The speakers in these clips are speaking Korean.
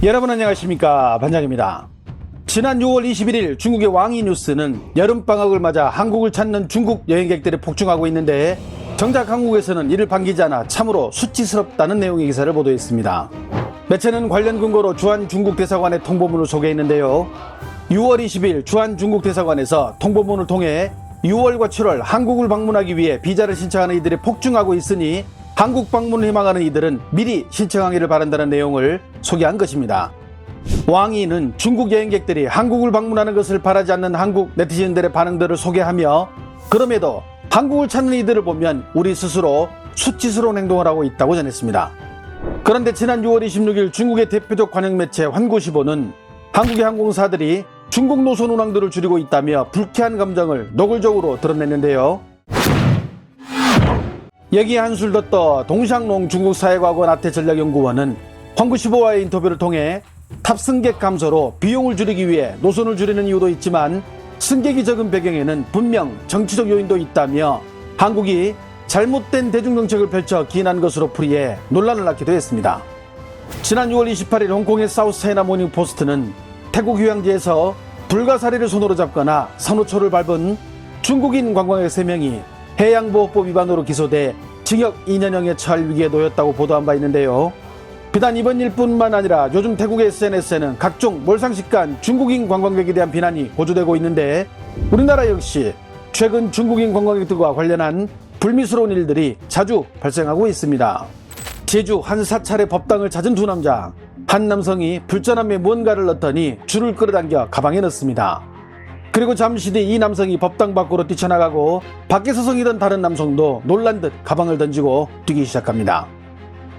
여러분 안녕하십니까, 반장입니다. 지난 6월 21일 중국의 왕이 뉴스는 여름방학을 맞아 한국을 찾는 중국 여행객들이 폭증하고 있는데 정작 한국에서는 이를 반기지 않아 참으로 수치스럽다는 내용의 기사를 보도했습니다. 매체는 관련 근거로 주한 중국 대사관의 통보문을 소개했는데요. 6월 20일 주한 중국 대사관에서 통보문을 통해 6월과 7월 한국을 방문하기 위해 비자를 신청하는 이들이 폭증하고 있으니 한국 방문을 희망하는 이들은 미리 신청하기를 바란다는 내용을 소개한 것입니다. 왕이는 중국 여행객들이 한국을 방문하는 것을 바라지 않는 한국 네티즌들의 반응들을 소개하며 그럼에도 한국을 찾는 이들을 보면 우리 스스로 수치스러운 행동을 하고 있다고 전했습니다. 그런데 지난 6월 26일 중국의 대표적 관영 매체 환구시보는 한국의 항공사들이 중국 노선 운항들을 줄이고 있다며 불쾌한 감정을 노골적으로 드러냈는데요. 여기에 한술 더 떠 동샹농 중국사회과학원 아태전략연구원은 환구시보와의 인터뷰를 통해 탑승객 감소로 비용을 줄이기 위해 노선을 줄이는 이유도 있지만 승객이 적은 배경에는 분명 정치적 요인도 있다며 한국이 잘못된 대중정책을 펼쳐 기인한 것으로 풀이해 논란을 낳기도 했습니다. 지난 6월 28일 홍콩의 사우스차이나 모닝포스트는 태국 휴양지에서 불가사리를 손으로 잡거나 산호초를 밟은 중국인 관광객 3명이 해양보호법 위반으로 기소돼 징역 2년형에 처할 위기에 놓였다고 보도한 바 있는데요. 비단 이번 일뿐만 아니라 요즘 태국의 SNS에는 각종 몰상식간 중국인 관광객에 대한 비난이 고조되고 있는데 우리나라 역시 최근 중국인 관광객들과 관련한 불미스러운 일들이 자주 발생하고 있습니다. 제주 한 사찰의 법당을 찾은 두 남자, 한 남성이 불전함에 무언가를 넣더니 줄을 끌어당겨 가방에 넣습니다. 그리고 잠시 뒤 이 남성이 법당 밖으로 뛰쳐나가고 밖에 서성이던 다른 남성도 놀란 듯 가방을 던지고 뛰기 시작합니다.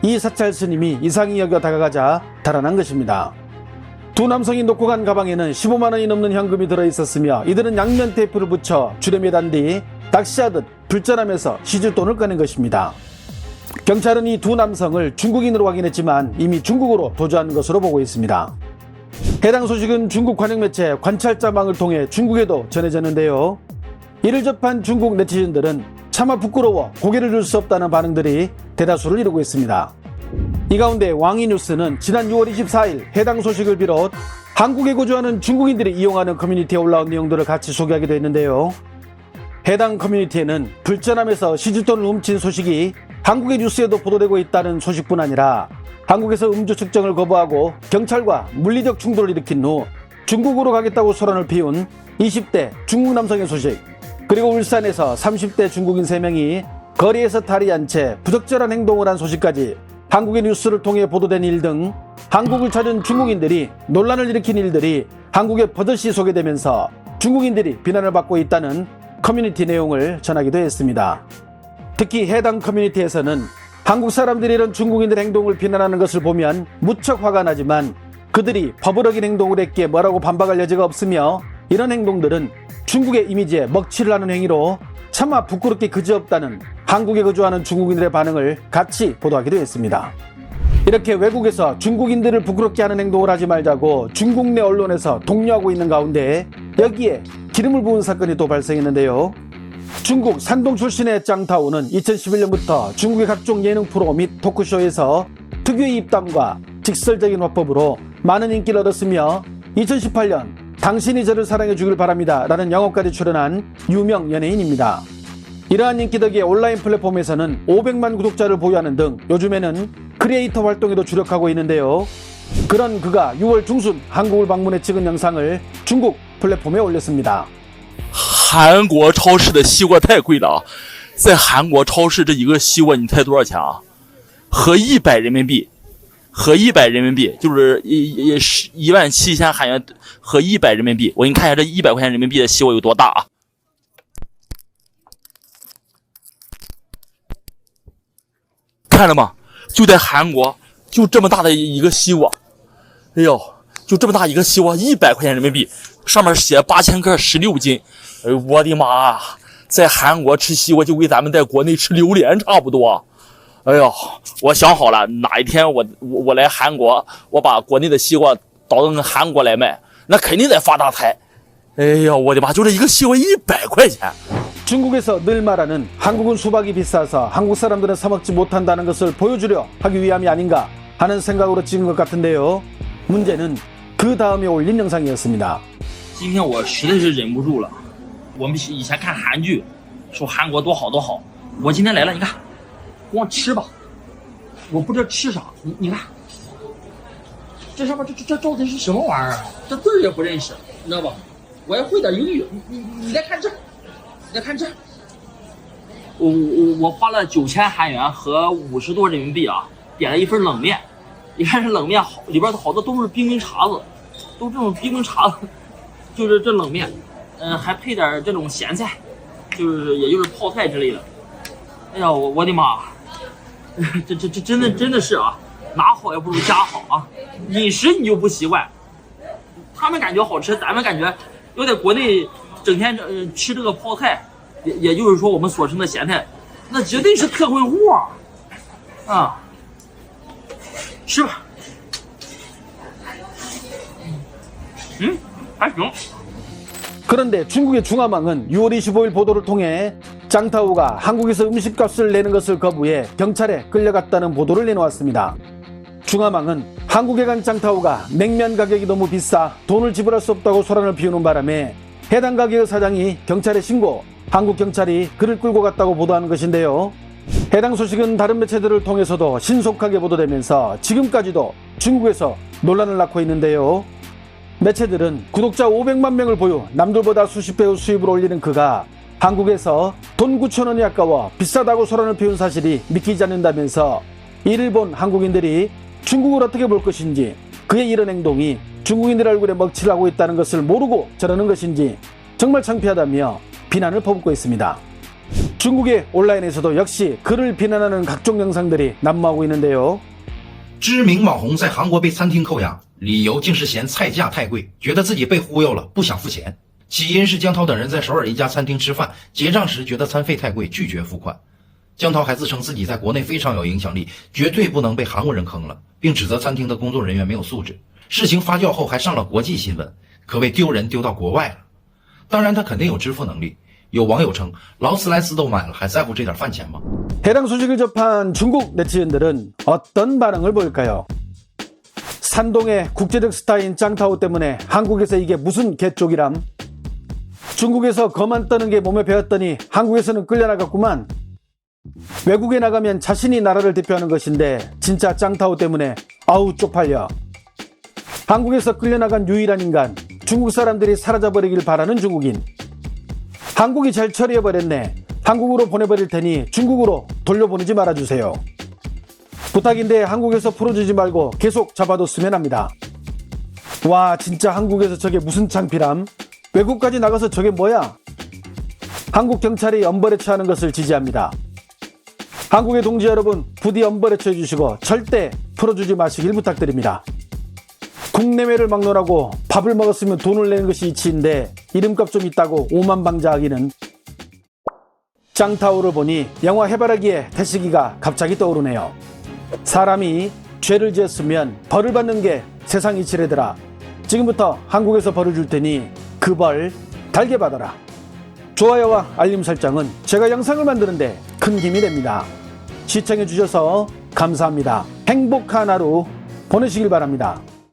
이 사찰 스님이 이상히 여겨 다가가자 달아난 것입니다. 두 남성이 놓고 간 가방에는 15만 원이 넘는 현금이 들어있었으며 이들은 양면 테이프를 붙여 줄에 매단 뒤 낚시하듯 불전함에서 시주돈을 꺼낸 것입니다. 경찰은 이 두 남성을 중국인으로 확인했지만 이미 중국으로 도주한 것으로 보고 있습니다. 해당 소식은 중국 관영 매체 관찰자망을 통해 중국에도 전해졌는데요. 이를 접한 중국 네티즌들은 차마 부끄러워 고개를 들 수 없다는 반응들이 대다수를 이루고 있습니다. 이 가운데 왕이 뉴스는 지난 6월 24일 해당 소식을 비롯 한국에 거주하는 중국인들이 이용하는 커뮤니티에 올라온 내용들을 같이 소개하기도 했는데요. 해당 커뮤니티에는 불전함에서 시주돈을 훔친 소식이 한국의 뉴스에도 보도되고 있다는 소식뿐 아니라 한국에서 음주 측정을 거부하고 경찰과 물리적 충돌을 일으킨 후 중국으로 가겠다고 소란을 피운 20대 중국 남성의 소식, 그리고 울산에서 30대 중국인 3명이 거리에서 탈의한 채 부적절한 행동을 한 소식까지 한국의 뉴스를 통해 보도된 일 등 한국을 찾은 중국인들이 논란을 일으킨 일들이 한국에 버젓이 소개되면서 중국인들이 비난을 받고 있다는 커뮤니티 내용을 전하기도 했습니다. 특히 해당 커뮤니티에서는 한국 사람들이 이런 중국인들의 행동을 비난하는 것을 보면 무척 화가 나지만 그들이 버블어긴 행동을 했기에 뭐라고 반박할 여지가 없으며 이런 행동들은 중국의 이미지에 먹칠을 하는 행위로 차마 부끄럽게 그지없다는 한국에 거주하는 중국인들의 반응을 같이 보도하기도 했습니다. 이렇게 외국에서 중국인들을 부끄럽게 하는 행동을 하지 말자고 중국 내 언론에서 독려하고 있는 가운데 여기에 기름을 부은 사건이 또 발생했는데요. 중국 산동 출신의 짱타오는 2011년부터 중국의 각종 예능 프로 및 토크쇼에서 특유의 입담과 직설적인 화법으로 많은 인기를 얻었으며 2018년 당신이 저를 사랑해 주길 바랍니다 라는 영화까지 출연한 유명 연예인입니다. 이러한 인기 덕에 온라인 플랫폼에서는 500만 구독자를 보유하는 등 요즘에는 크리에이터 활동에도 주력하고 있는데요. 그런 그가 6월 중순 한국을 방문해 찍은 영상을 중국 플랫폼에 올렸습니다. 韩国超市的西瓜太贵了，在韩国超市这一个西瓜你猜多少钱啊？合100人民币，合100人民币就是17000韩元，合100人民币。我给你看一下这100块钱人民币的西瓜有多大啊？看了吗？就在韩国，就这么大的一个西瓜，哎呦，就这么大一个西瓜，100块钱人民币，上面写8000克16斤。哎呦我的妈啊！在韩国吃西瓜就跟咱们在国内吃榴莲差不多。哎呦，我想好了，哪一天我来韩国，我把国内的西瓜倒到韩国来卖，那肯定得发大财。哎呀，我的妈！就这一个西瓜100块钱。 중국에서 늘 말하는 한국은 수박이 비싸서 한국 사람들은 사 먹지 못한다는 것을 보여주려 하기 위함이 아닌가 하는 생각으로 찍은 것 같은데요. 문제는 그 다음에 올린 영상이었습니다. 今天我实在是忍不住了。我们以前看韩剧，说韩国多好多好。我今天来了，你看，光吃吧，我不知道吃啥。你看，这上面这照的是什么玩意儿啊？这字儿也不认识，你知道吧？我还会点英语。你再看这，你再看这。我花了9000韩元和50多人民币啊，点了一份冷面。你看这冷面好，里边好多都是冰碴子，都这种冰碴子。就是这冷面，还配点这种咸菜，也就是泡菜之类的。哎呀，我的妈，这真的是啊，拿好也不如家好啊。饮食你就不习惯，他们感觉好吃，咱们感觉要在国内整天吃这个泡菜，也就是说我们所称的咸菜，那绝对是特混户啊！吃吧，还行。 그런데 중국의 중화망은 6월 25일 보도를 통해 짱타오가 한국에서 음식값을 내는 것을 거부해 경찰에 끌려갔다는 보도를 내놓았습니다. 중화망은 한국에 간 짱타오가 냉면 가격이 너무 비싸 돈을 지불할 수 없다고 소란을 피우는 바람에 해당 가게의 사장이 경찰에 신고, 한국 경찰이 그를 끌고 갔다고 보도하는 것인데요. 해당 소식은 다른 매체들을 통해서도 신속하게 보도되면서 지금까지도 중국에서 논란을 낳고 있는데요. 매체들은 구독자 500만 명을 보유, 남들보다 수십 배의 수입을 올리는 그가 한국에서 돈 9,000원이 아까워 비싸다고 소란을 피운 사실이 믿기지 않는다면서 이를 본 한국인들이 중국을 어떻게 볼 것인지, 그의 이런 행동이 중국인들 얼굴에 먹칠을 하고 있다는 것을 모르고 저러는 것인지 정말 창피하다며 비난을 퍼붓고 있습니다. 중국의 온라인에서도 역시 그를 비난하는 각종 영상들이 난무하고 있는데요. 知名网红在韩国被餐厅扣押，理由竟是嫌菜价太贵，觉得自己被忽悠了，不想付钱。起因是江涛等人在首尔一家餐厅吃饭，结账时觉得餐费太贵，拒绝付款。江涛还自称自己在国内非常有影响力，绝对不能被韩国人坑了，并指责餐厅的工作人员没有素质。事情发酵后还上了国际新闻，可谓丢人丢到国外了。当然，他肯定有支付能力。有网友称，劳斯莱斯都买了，还在乎这点饭钱吗？ 해당 소식을 접한 중국 네티즌들은 어떤 반응을 보일까요? 산동의 국제적 스타인 짱타오 때문에 한국에서 이게 무슨 개쪽이람? 중국에서 거만 떠는 게 몸에 배었더니 한국에서는 끌려나갔구만. 외국에 나가면 자신이 나라를 대표하는 것인데 진짜 짱타오 때문에 아우 쪽팔려. 한국에서 끌려나간 유일한 인간, 중국 사람들이 사라져버리길 바라는 중국인. 한국이 잘 처리해버렸네. 한국으로 보내버릴 테니 중국으로 돌려보내지 말아주세요. 부탁인데 한국에서 풀어주지 말고 계속 잡아뒀으면 합니다. 와, 진짜 한국에서 저게 무슨 창피람? 외국까지 나가서 저게 뭐야? 한국 경찰이 엄벌에 처하는 것을 지지합니다. 한국의 동지 여러분, 부디 엄벌에 처해주시고 절대 풀어주지 마시길 부탁드립니다. 국내외를 막론하고 밥을 먹었으면 돈을 내는 것이 이치인데 이름값 좀 있다고 오만방자하기는. 짱타오를 보니 영화 해바라기의 태식이가 갑자기 떠오르네요. 사람이 죄를 지었으면 벌을 받는 게 세상 이치래더라. 지금부터 한국에서 벌을 줄 테니 그 벌 달게 받아라. 좋아요와 알림 설정은 제가 영상을 만드는데 큰 힘이 됩니다. 시청해주셔서 감사합니다. 행복한 하루 보내시길 바랍니다.